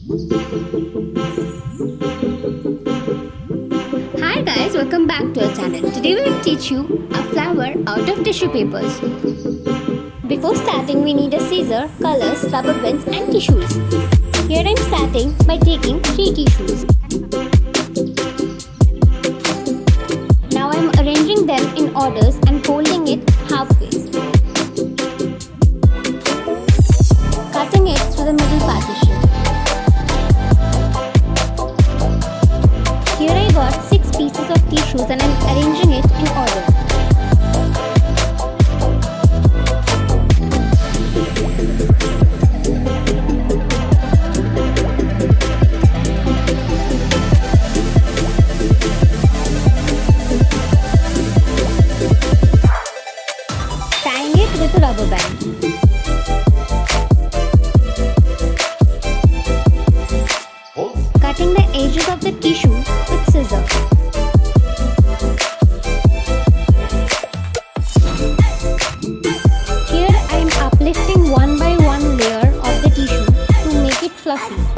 Hi guys, welcome back to our channel. Today we will teach you a flower out of tissue papers. Before starting, we need a scissor, colors, rubber bands and tissues. Here I am starting by taking 3 tissues. Now I am arranging them in orders and folding it halfway. Cutting it through the middle partition. Here I got 6 pieces of tissues and I am arranging it in order. Tying it with a rubber band. Cutting the edges of the tissue with scissors. Here I am uplifting one by one layer of the tissue to make it fluffy.